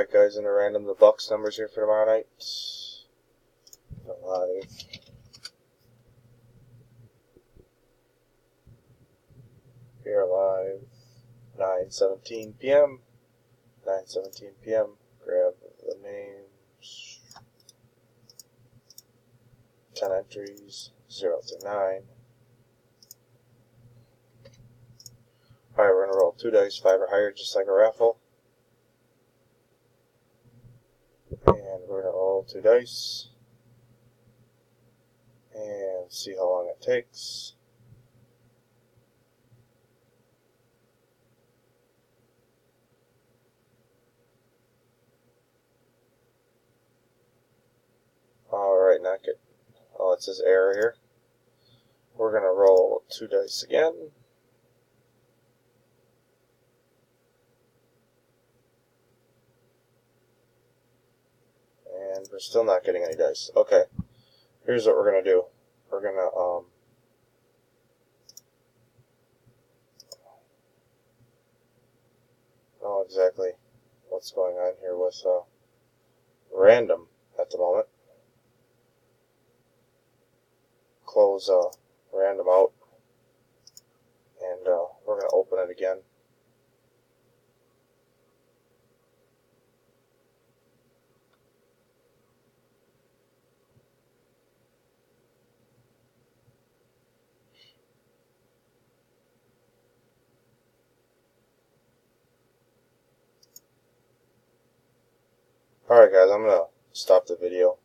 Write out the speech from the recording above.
Alright guys, into random the Bucks numbers here for tomorrow night. Live. Here live. 9:17 p.m. 9:17 p.m. Grab the names. 10 entries. 0 to 9. Alright, we're gonna roll 2 dice, 5 or higher, just like a raffle. And we're gonna roll 2 dice. And see how long it takes. Alright, not good. Oh, it says error here. We're gonna roll 2 dice again. And we're still not getting any dice. Okay. Here's what we're gonna do. We're gonna know exactly what's going on here with random at the moment. Close random out, and we're gonna open it again. Alright guys, I'm gonna stop the video.